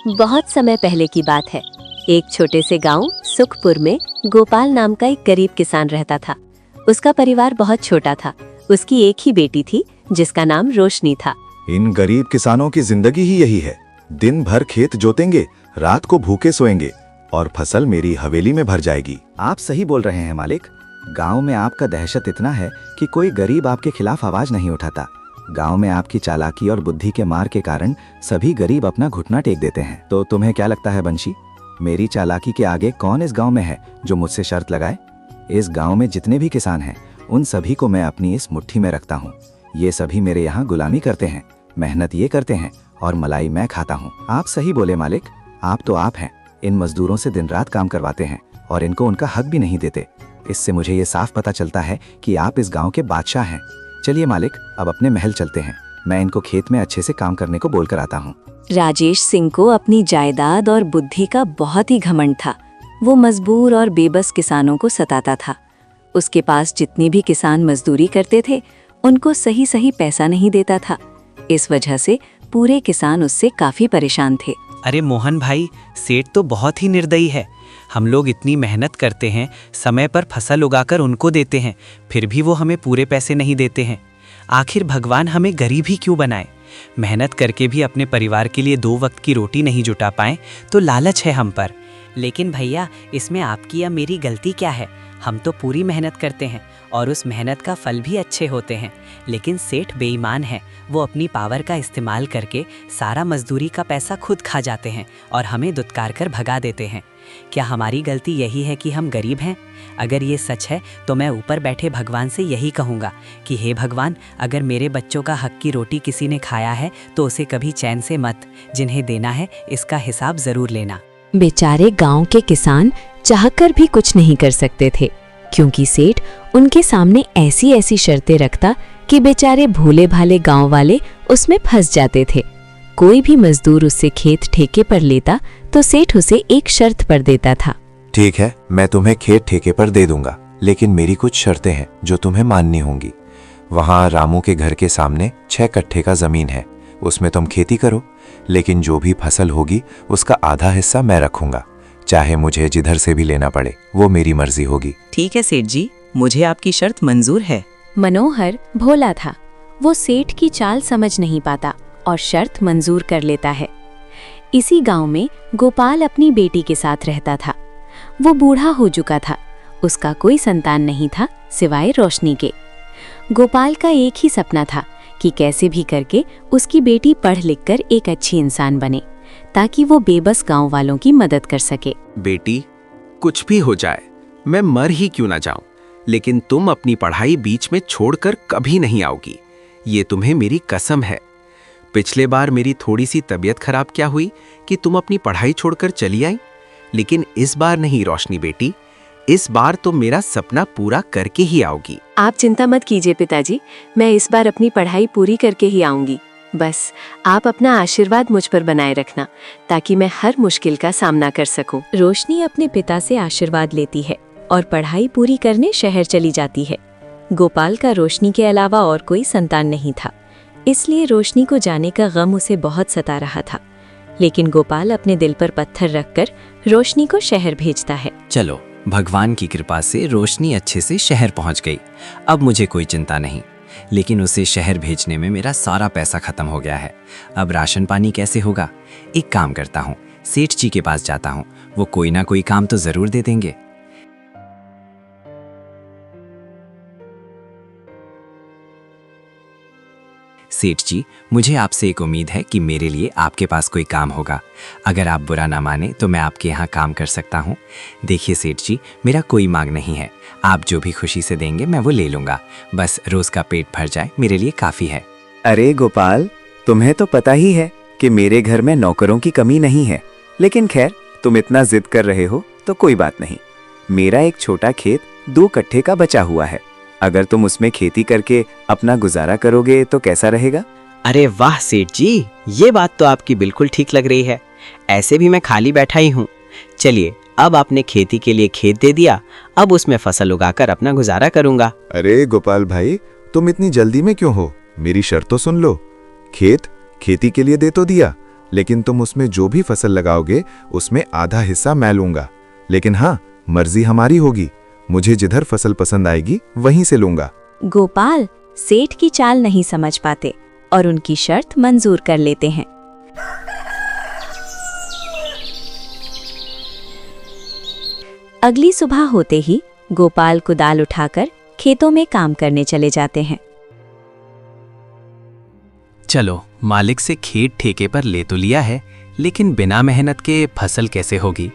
बहुत समय पहले की बात है। एक छोटे से गांव सुखपुर में गोपाल नाम का एक गरीब किसान रहता था। उसका परिवार बहुत छोटा था। उसकी एक ही बेटी थी जिसका नाम रोशनी था। इन गरीब किसानों की जिंदगी ही यही है। दिन भर खेत जोतेंगे, रात को भूखे सोएंगे और फसल मेरी हवेली में भर जाएगी। आप सही बोल रहे हैं मालिक। गांव में आपका दहशत इतना है कि कोई गरीब आपके खिलाफ आवाज नहीं उठाता। गांव में आपकी चालाकी और बुद्धि के मार के कारण सभी गरीब अपना घुटना टेक देते हैं। तो तुम्हें क्या लगता है बंशी, मेरी चालाकी के आगे कौन इस गांव में है जो मुझसे शर्त लगाए? इस गांव में जितने भी किसान हैं उन सभी को मैं अपनी इस मुट्ठी में रखता हूँ। ये सभी मेरे यहाँ गुलामी करते हैं, मेहनत ये करते हैं और मलाई मैं खाता हूँ। आप सही बोले मालिक, आप तो आप हैं। इन मजदूरों से दिन रात काम करवाते हैं और इनको उनका हक भी नहीं देते। इससे मुझे ये साफ पता चलता है कि आप इस गांव के बादशाह हैं। चलिए मालिक, अब अपने महल चलते हैं। मैं इनको खेत में अच्छे से काम करने को बोल कर आता हूँ। राजेश सिंह को अपनी जायदाद और बुद्धि का बहुत ही घमंड था। वो मजबूर और बेबस किसानों को सताता था। उसके पास जितनी भी किसान मजदूरी करते थे उनको सही सही पैसा नहीं देता था। इस वजह से पूरे किसान उससे काफी परेशान थे। अरे मोहन भाई, सेठ तो बहुत ही निर्दयी है। हम लोग इतनी मेहनत करते हैं, समय पर फसल उगाकर उनको देते हैं, फिर भी वो हमें पूरे पैसे नहीं देते हैं। आखिर भगवान हमें गरीब ही क्यों बनाए? मेहनत करके भी अपने परिवार के लिए 2 वक्त की रोटी नहीं जुटा पाए तो लालच है हम पर। लेकिन भैया, इसमें आपकी या मेरी गलती क्या है? हम तो पूरी मेहनत करते हैं और उस मेहनत का फल भी अच्छे होते हैं। लेकिन सेठ बेईमान है। वो अपनी पावर का इस्तेमाल करके सारा मजदूरी का पैसा खुद खा जाते हैं और हमें दुत्कार कर भगा देते हैं। क्या हमारी गलती यही है कि हम गरीब हैं? अगर ये सच है तो मैं ऊपर बैठे भगवान से यही कहूँगा कि हे भगवान, अगर मेरे बच्चों का हक की रोटी किसी ने खाया है तो उसे कभी चैन से मत, जिन्हें देना है इसका हिसाब ज़रूर लेना। बेचारे गांव के किसान चाहकर भी कुछ नहीं कर सकते थे, क्योंकि सेठ उनके सामने ऐसी ऐसी शर्तें रखता कि बेचारे भोले भाले गांव वाले उसमें फंस जाते थे। कोई भी मजदूर उससे खेत ठेके पर लेता तो सेठ उसे एक शर्त पर देता था। ठीक है, मैं तुम्हें खेत ठेके पर दे दूंगा, लेकिन मेरी कुछ शर्तें हैं जो तुम्हें माननी होंगी। वहाँ रामू के घर के सामने 6 कट्ठे का जमीन है, उसमें तुम खेती करो, लेकिन जो भी फसल होगी उसका आधा हिस्सा मैं रखूंगा। चाहे मुझे जिधर से भी लेना पड़े, वो मेरी मर्जी होगी। ठीक है सेठ जी, मुझे आपकी शर्त मंजूर है। मनोहर भोला था। वो सेठ की चाल समझ नहीं पाता और शर्त मंजूर कर लेता है। इसी गांव में गोपाल अपनी बेटी के साथ रहता था। वो बूढ़ा हो चुका था। उसका कोई संतान नहीं था सिवाय रोशनी के। गोपाल का एक ही सपना था कि कैसे भी करके उसकी बेटी पढ़ लिख कर एक अच्छी इंसान बने, ताकि वो बेबस गांव वालों की मदद कर सके। बेटी, कुछ भी हो जाए, मैं मर ही क्यों ना जाऊं, लेकिन तुम अपनी पढ़ाई बीच में छोड़कर कभी नहीं आओगी। ये तुम्हें मेरी कसम है। पिछले बार मेरी थोड़ी सी तबीयत खराब क्या हुई कि तुम अपनी पढ़ाई छोड़कर चली आई, लेकिन इस बार नहीं रोशनी बेटी, इस बार तो मेरा सपना पूरा करके ही आओगी। आप चिंता मत कीजिए पिताजी, मैं इस बार अपनी पढ़ाई पूरी करके ही आऊंगी। बस आप अपना आशीर्वाद मुझ पर बनाए रखना, ताकि मैं हर मुश्किल का सामना कर सकूं। रोशनी अपने पिता से आशीर्वाद लेती है और पढ़ाई पूरी करने शहर चली जाती है। गोपाल का रोशनी के अलावा और कोई संतान नहीं था, इसलिए रोशनी को जाने का गम उसे बहुत सता रहा था। लेकिन गोपाल अपने दिल पर पत्थर रखकर रोशनी को शहर भेजता है। चलो, भगवान की कृपा से रोशनी अच्छे से शहर पहुंच गई। अब मुझे कोई चिंता नहीं। लेकिन उसे शहर भेजने में मेरा सारा पैसा खत्म हो गया है। अब राशन पानी कैसे होगा? एक काम करता हूँ, सेठ जी के पास जाता हूँ, वो कोई ना कोई काम तो जरूर दे देंगे। सेठ जी, मुझे आपसे एक उम्मीद है कि मेरे लिए आपके पास कोई काम होगा। अगर आप बुरा ना माने तो मैं आपके यहाँ काम कर सकता हूँ। देखिए सेठ जी, मेरा कोई मांग नहीं है। आप जो भी खुशी से देंगे मैं वो ले लूँगा। बस रोज का पेट भर जाए मेरे लिए काफ़ी है। अरे गोपाल, तुम्हें तो पता ही है कि मेरे घर में नौकरों की कमी नहीं है। लेकिन खैर, तुम इतना जिद कर रहे हो तो कोई बात नहीं। मेरा एक छोटा खेत 2 कट्ठे का बचा हुआ है। अगर तुम उसमें खेती करके अपना गुजारा करोगे तो कैसा रहेगा? अरे वाह सेठ जी, ये बात तो आपकी बिल्कुल ठीक लग रही है। ऐसे भी मैं खाली बैठा ही हूँ। चलिए, अब आपने खेती के लिए खेत दे दिया, अब उसमें फसल उगाकर अपना गुजारा करूंगा। अरे गोपाल भाई, तुम इतनी जल्दी में क्यों हो? मेरी शर्त तो सुन लो। खेत खेती के लिए दे तो दिया, लेकिन तुम उसमें जो भी फसल लगाओगे उसमें आधा हिस्सा मैं लूंगा। लेकिन हाँ, मर्जी हमारी होगी, मुझे जिधर फसल पसंद आएगी वहीं से लूंगा। गोपाल सेठ की चाल नहीं समझ पाते और उनकी शर्त मंजूर कर लेते हैं। अगली सुबह होते ही गोपाल कुदाल उठाकर खेतों में काम करने चले जाते हैं। चलो, मालिक से खेत ठेके पर ले तो लिया है, लेकिन बिना मेहनत के फसल कैसे होगी।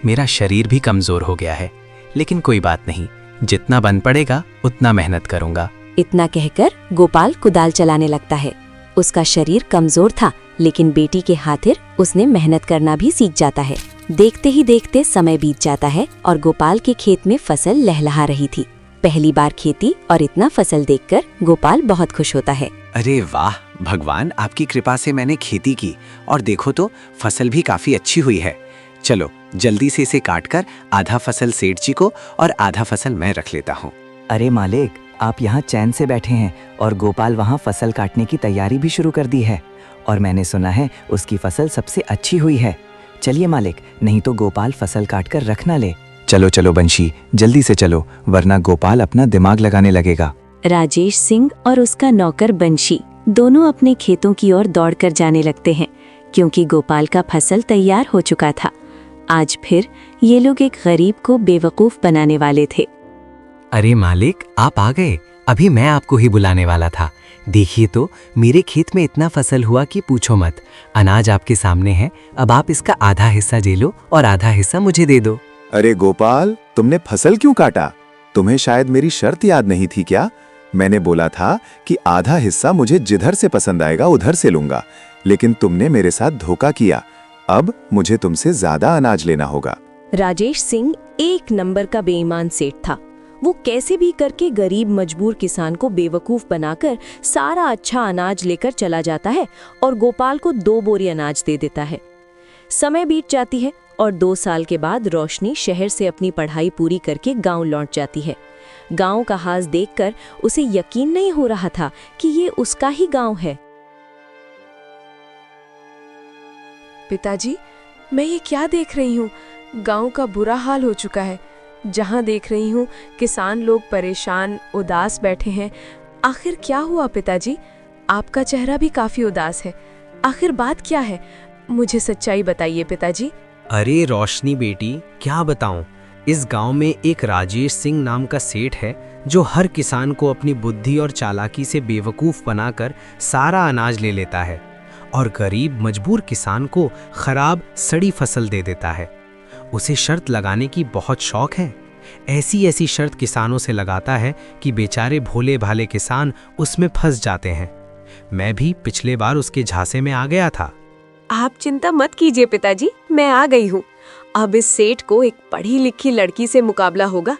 मेरा शरीर भी कमजोर हो गया है, लेकिन कोई बात नहीं, जितना बन पड़ेगा उतना मेहनत करूंगा। इतना कहकर गोपाल कुदाल चलाने लगता है। उसका शरीर कमजोर था, लेकिन बेटी के खातिर उसने मेहनत करना भी सीख जाता है। देखते ही देखते समय बीत जाता है और गोपाल के खेत में फसल लहलहा रही थी। पहली बार खेती और इतना फसल देखकर गोपाल बहुत खुश होता है। अरे वाह भगवान, आपकी कृपा से मैंने खेती की और देखो तो फसल भी काफी अच्छी हुई है। चलो जल्दी से इसे काटकर आधा फसल सेठ जी को और आधा फसल मैं रख लेता हूँ। अरे मालिक, आप यहाँ चैन से बैठे हैं और गोपाल वहाँ फसल काटने की तैयारी भी शुरू कर दी है और मैंने सुना है उसकी फसल सबसे अच्छी हुई है। चलिए मालिक, नहीं तो गोपाल फसल काटकर रख ना ले। चलो चलो बंशी, जल्दी से चलो, वरना गोपाल अपना दिमाग लगाने लगेगा। राजेश सिंह और उसका नौकर बंशी दोनों अपने खेतों की ओर दौड़कर जाने लगते हैं, क्योंकि गोपाल का फसल तैयार हो चुका था। आज फिर ये लोग एक गरीब को बेवकूफ बनाने वाले थे। अरे मालिक, आप आ गए। अभी मैं आपको ही बुलाने वाला था। देखिए तो, मेरे खेत में इतना फसल हुआ कि पूछो मत। अनाज आपके सामने है, अब आप इसका आधा हिस्सा ले लो और आधा हिस्सा मुझे दे दो। अरे गोपाल, तुमने फसल क्यों काटा? तुम्हें शायद मेरी शर्त याद नहीं थी क्या? मैंने बोला था कि आधा हिस्सा मुझे जिधर से पसंद आएगा उधर से लूंगा, लेकिन तुमने मेरे साथ धोखा किया। अब मुझे तुमसे ज्यादा अनाज लेना होगा। राजेश सिंह एक नंबर का बेईमान सेठ था। वो कैसे भी करके गरीब मजबूर किसान को बेवकूफ बनाकर सारा अच्छा अनाज लेकर चला जाता है और गोपाल को 2 बोरी अनाज दे देता है। समय बीत जाती है और 2 साल के बाद रोशनी शहर से अपनी पढ़ाई पूरी करके गांव लौट जाती है। गांव का हाल देखकर उसे यकीन नहीं हो रहा था कि ये उसका ही गांव है। पिताजी, मैं ये क्या देख रही हूँ? गांव का बुरा हाल हो चुका है। जहाँ देख रही हूँ किसान लोग परेशान उदास बैठे हैं। आखिर क्या हुआ पिताजी? आपका चेहरा भी काफी उदास है। आखिर बात क्या है? मुझे सच्चाई बताइए पिताजी। अरे रोशनी बेटी, क्या बताऊं। इस गांव में एक राजेश सिंह नाम का सेठ है जो हर किसान को अपनी बुद्धि और चालाकी से बेवकूफ बनाकर सारा अनाज ले लेता है और गरीब मजबूर किसान को खराब सड़ी फसल दे देता है। उसे शर्त लगाने की बहुत शौक है। ऐसी ऐसी शर्त किसानों से लगाता है कि बेचारे भोले भाले किसान उसमें फंस जाते हैं। मैं भी पिछले बार उसके झांसे में आ गया था। आप चिंता मत कीजिए पिताजी, मैं आ गई हूँ। अब इस सेठ को एक पढ़ी लिखी लड़की से मुकाबला होगा।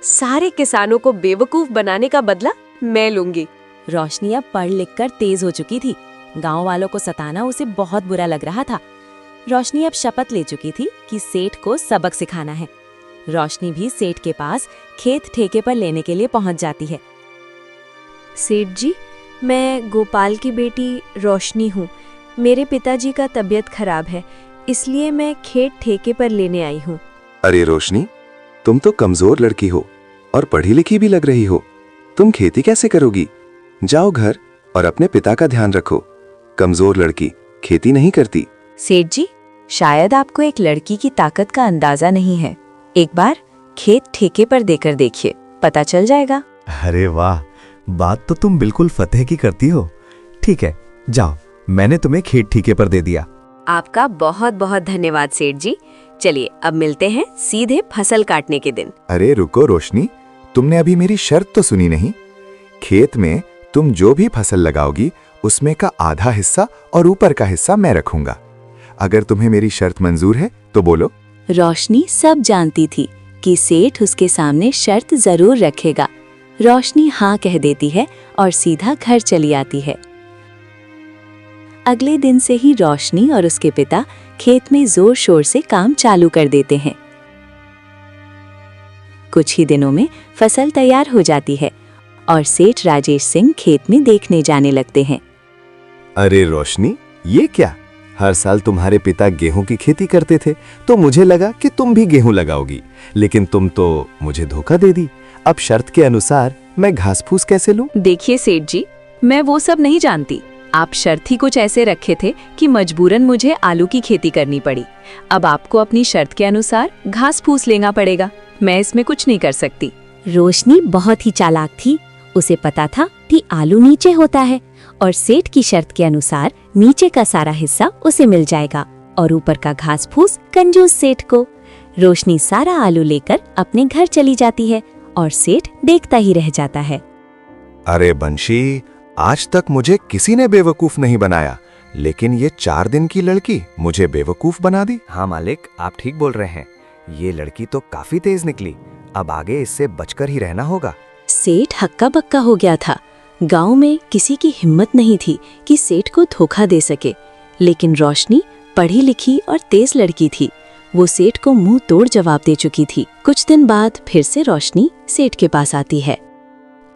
सारे किसानों को बेवकूफ बनाने का बदला मैं लूंगी। रोशनी अब पढ़ लिख कर तेज हो चुकी थी। गांव वालों को सताना उसे बहुत बुरा लग रहा था। रोशनी अब शपथ ले चुकी थी कि सेठ को सबक सिखाना है। रोशनी भी सेठ के पास खेत ठेके पर लेने के लिए पहुंच जाती है। सेठ जी, मैं गोपाल की बेटी रोशनी हूँ। मेरे पिताजी का तबीयत खराब है, इसलिए मैं खेत ठेके पर लेने आई हूँ। अरे रोशनी, तुम तो कमजोर लड़की हो और पढ़ी लिखी भी लग रही हो। तुम खेती कैसे करोगी? जाओ घर और अपने पिता का ध्यान रखो। कमजोर लड़की खेती नहीं करती। सेठ जी, शायद आपको एक लड़की की ताकत का अंदाजा नहीं है। एक बार खेत ठेके पर देकर देखिए, पता चल जाएगा। अरे वाह, बात तो तुम बिल्कुल फतेह की करती हो। ठीक है, जाओ, मैंने तुम्हें खेत ठेके पर दे दिया। आपका बहुत बहुत धन्यवाद सेठ जी। चलिए अब मिलते हैं सीधे फसल काटने के दिन। अरे रुको रोशनी, तुमने अभी मेरी शर्त तो सुनी नहीं। खेत में तुम जो भी फसल लगाओगी उसमें का आधा हिस्सा और ऊपर का हिस्सा मैं रखूंगा। अगर तुम्हें मेरी शर्त मंजूर है तो बोलो। रोशनी सब जानती थी कि सेठ उसके सामने शर्त जरूर रखेगा। रोशनी हाँ कह देती है और सीधा घर चली आती है। अगले दिन से ही रोशनी और उसके पिता खेत में जोर शोर से काम चालू कर देते हैं। कुछ ही दिनों में फसल तैयार हो जाती है और सेठ राजेश सिंह खेत में देखने जाने लगते हैं। अरे रोशनी, ये क्या? हर साल तुम्हारे पिता गेहूं की खेती करते थे, तो मुझे लगा कि तुम भी गेहूं लगाओगी, लेकिन तुम तो मुझे धोखा दे दी। अब शर्त के अनुसार मैं घास फूस कैसे लूं? देखिए सेठ जी, मैं वो सब नहीं जानती। आप शर्त ही कुछ ऐसे रखे थे कि मजबूरन मुझे आलू की खेती करनी पड़ी। अब आपको अपनी शर्त के अनुसार घास फूस लेना पड़ेगा। मैं इसमें कुछ नहीं कर सकती। रोशनी बहुत ही चालाक थी। उसे पता था कि आलू नीचे होता है और सेठ की शर्त के अनुसार नीचे का सारा हिस्सा उसे मिल जाएगा और ऊपर का घास फूस कंजूस सेठ को। रोशनी सारा आलू लेकर अपने घर चली जाती है और सेठ देखता ही रह जाता है। अरे बंशी, आज तक मुझे किसी ने बेवकूफ नहीं बनाया, लेकिन ये 4 दिन की लड़की मुझे बेवकूफ बना दी। हाँ मालिक, आप ठीक बोल रहे हैं। ये लड़की तो काफी तेज निकली। अब आगे इससे बचकर ही रहना होगा। सेठ हक्का बक्का हो गया था। गांव में किसी की हिम्मत नहीं थी कि सेठ को धोखा दे सके, लेकिन रोशनी पढ़ी लिखी और तेज लड़की थी। वो सेठ को मुंह तोड़ जवाब दे चुकी थी। कुछ दिन बाद फिर से रोशनी सेठ के पास आती है।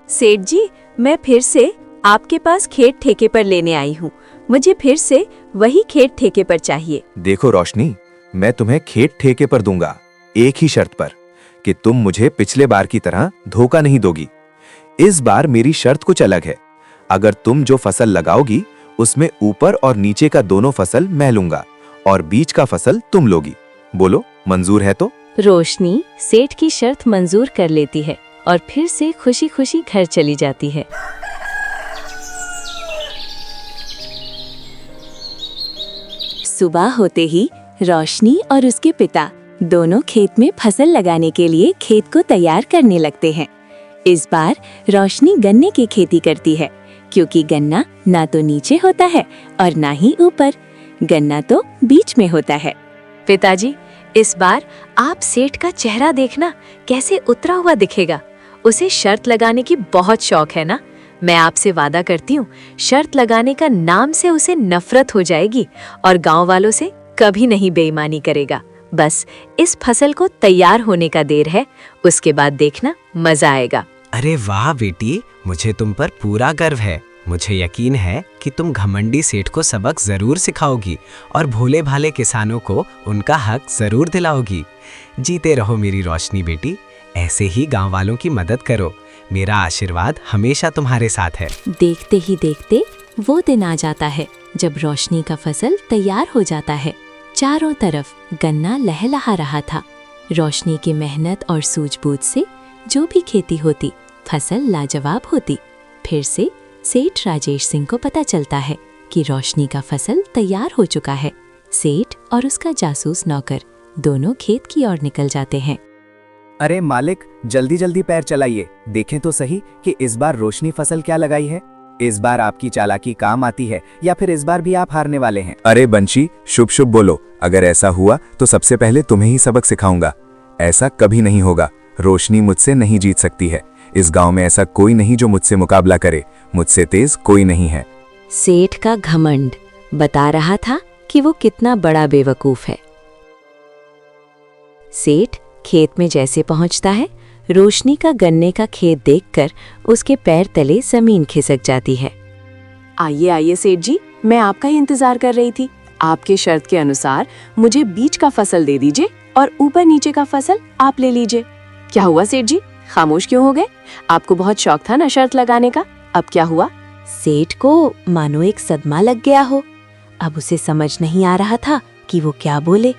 सेठ जी, मैं फिर से आपके पास खेत ठेके पर लेने आई हूँ। मुझे फिर से वही खेत ठेके पर चाहिए। देखो रोशनी, मैं तुम्हें खेत ठेके पर दूंगा, एक ही शर्त पर, कि तुम मुझे पिछले बार की तरह धोखा नहीं दोगी। इस बार मेरी शर्त कुछ अलग है। अगर तुम जो फसल लगाओगी उसमें ऊपर और नीचे का दोनों फसल मैं लूंगा और बीच का फसल तुम लोगी। बोलो, मंजूर है तो? रोशनी सेठ की शर्त मंजूर कर लेती है और फिर से खुशी खुशी घर चली जाती है। सुबह होते ही रोशनी और उसके पिता दोनों खेत में फसल लगाने के लिए खेत को तैयार करने लगते हैं। इस बार रोशनी गन्ने की खेती करती है, क्योंकि गन्ना ना तो नीचे होता है और ना ही ऊपर। गन्ना तो बीच में होता है। पिताजी, इस बार आप सेठ का चेहरा देखना कैसे उतरा हुआ दिखेगा। उसे शर्त लगाने की बहुत शौक है ना। मैं आपसे वादा करती हूँ, शर्त लगाने का नाम से उसे नफरत हो जाएगी और गांव वालों से कभी नहीं बेईमानी करेगा। बस इस फसल को तैयार होने का देर है, उसके बाद देखना मजा आएगा। अरे वाह बेटी, मुझे तुम पर पूरा गर्व है। मुझे यकीन है कि तुम घमंडी सेठ को सबक जरूर सिखाओगी और भोले भाले किसानों को उनका हक जरूर दिलाओगी। जीते रहो मेरी रोशनी बेटी, ऐसे ही गांव वालों की मदद करो। मेरा आशीर्वाद हमेशा तुम्हारे साथ है। देखते ही देखते वो दिन आ जाता है जब रोशनी का फसल तैयार हो जाता है। चारों तरफ गन्ना लहलहा रहा था। रोशनी की मेहनत और सूझबूझ से जो भी खेती होती, फसल लाजवाब होती। फिर से सेठ राजेश सिंह को पता चलता है कि रोशनी का फसल तैयार हो चुका है। सेठ और उसका जासूस नौकर दोनों खेत की ओर निकल जाते हैं। अरे मालिक, जल्दी जल्दी पैर चलाइए, देखें तो सही कि इस बार रोशनी फसल क्या लगाई है। इस बार आपकी चालाकी काम आती है या फिर इस बार भी आप हारने वाले हैं? अरे बंशी, शुभ शुभ बोलो। अगर ऐसा हुआ तो सबसे पहले तुम्हें ही सबक सिखाऊंगा। ऐसा कभी नहीं होगा। रोशनी मुझसे नहीं जीत सकती है। इस गांव में ऐसा कोई नहीं जो मुझसे मुकाबला करे। मुझसे तेज कोई नहीं है। सेठ का घमंड बता रहा था कि वो कितना बड़ा बेवकूफ है। सेठ खेत में जैसे पहुंचता है, रोशनी का गन्ने का खेत देखकर उसके पैर तले जमीन खिसक जाती है। आइए आइए सेठ जी, मैं आपका ही इंतजार कर रही थी। आपके शर्त के अनुसार मुझे बीच का फसल दे दीजिए और ऊपर नीचे का फसल आप ले लीजिए। क्या हुआ सेठ जी, खामोश क्यों हो गए? आपको बहुत शौक था ना शर्त लगाने का, अब क्या हुआ? सेठ को मानो एक सदमा लग गया हो। अब उसे समझ नहीं आ रहा था कि वो क्या बोले।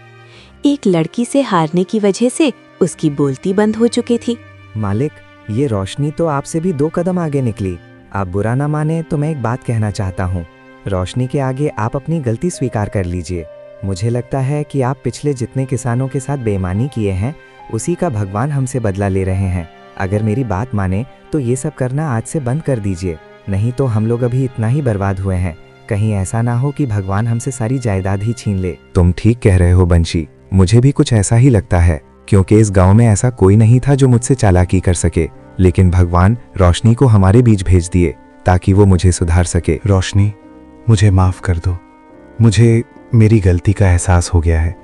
एक लड़की से हारने की वजह से उसकी बोलती बंद हो चुकी थी। मालिक, ये रोशनी तो आपसे भी 2 कदम आगे निकली। आप बुरा ना माने तो मैं एक बात कहना चाहता हूँ। रोशनी के आगे आप अपनी गलती स्वीकार कर लीजिए। मुझे लगता है कि आप पिछले जितने किसानों के साथ बेईमानी किए हैं, उसी का भगवान हमसे बदला ले रहे हैं। अगर मेरी बात माने तो ये सब करना आज से बंद कर दीजिए, नहीं तो हम लोग अभी इतना ही बर्बाद हुए हैं। कहीं ऐसा ना हो कि भगवान हमसे सारी जायदाद ही छीन ले। तुम ठीक कह रहे हो बंशी, मुझे भी कुछ ऐसा ही लगता है, क्योंकि इस गांव में ऐसा कोई नहीं था जो मुझसे चालाकी कर सके। लेकिन भगवान रोशनी को हमारे बीच भेज दिए ताकि वो मुझे सुधार सके। रोशनी, मुझे माफ कर दो। मुझे मेरी गलती का एहसास हो गया है।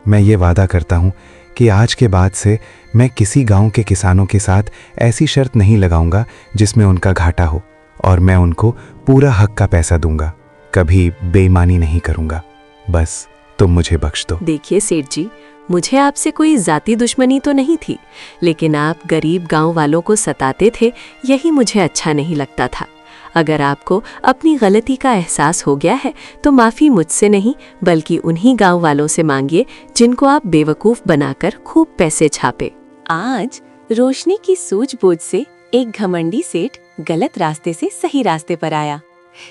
मैं ये वादा करता हूँ कि आज के बाद से मैं किसी गांव के किसानों के साथ ऐसी शर्त नहीं लगाऊंगा जिसमें उनका घाटा हो, और मैं उनको पूरा हक का पैसा दूंगा। कभी बेईमानी नहीं करूंगा। बस तुम मुझे बख्श दो। देखिए सेठ जी, मुझे आपसे कोई जाती दुश्मनी तो नहीं थी, लेकिन आप गरीब गांव वालों को सताते थे, यही मुझे अच्छा नहीं लगता था। अगर आपको अपनी गलती का एहसास हो गया है तो माफ़ी मुझसे नहीं बल्कि उन्हीं गांव वालों से मांगिए जिनको आप बेवकूफ़ बनाकर खूब पैसे छापे। आज रोशनी की सूझबूझ से एक घमंडी सेठ गलत रास्ते से सही रास्ते पर आया।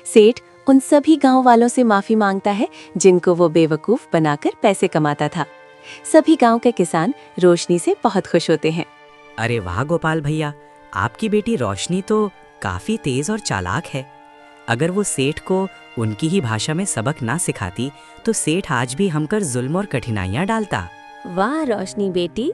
सेठ उन सभी गांव वालों से माफ़ी मांगता है जिनको वो बेवकूफ़ बनाकर पैसे कमाता था। सभी गांव के किसान रोशनी से बहुत खुश होते हैं। अरे वाह गोपाल भैया, आपकी बेटी रोशनी तो काफी तेज और चालाक है। अगर वो सेठ को उनकी ही भाषा में सबक ना सिखाती तो सेठ आज भी हम पर जुल्म और कठिनाइयां डालता। वाह रोशनी बेटी,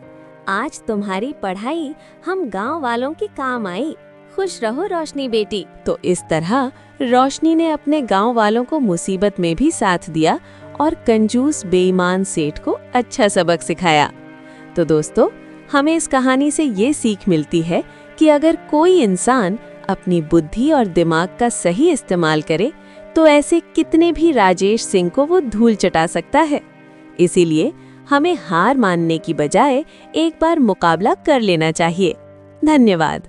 आज तुम्हारी पढ़ाई हम गांव वालों के काम आई। खुश रहो रोशनी बेटी। तो इस तरह रोशनी ने अपने गांव वालों को मुसीबत में भी साथ दिया और कंजूस बेईमान सेठ को अच्छा सबक सिखाया। तो दोस्तों, हमें इस कहानी से ये सीख मिलती है कि अगर कोई इंसान अपनी बुद्धि और दिमाग का सही इस्तेमाल करे तो ऐसे कितने भी राजेश सिंह को वो धूल चटा सकता है। इसीलिए हमें हार मानने की बजाय एक बार मुकाबला कर लेना चाहिए। धन्यवाद।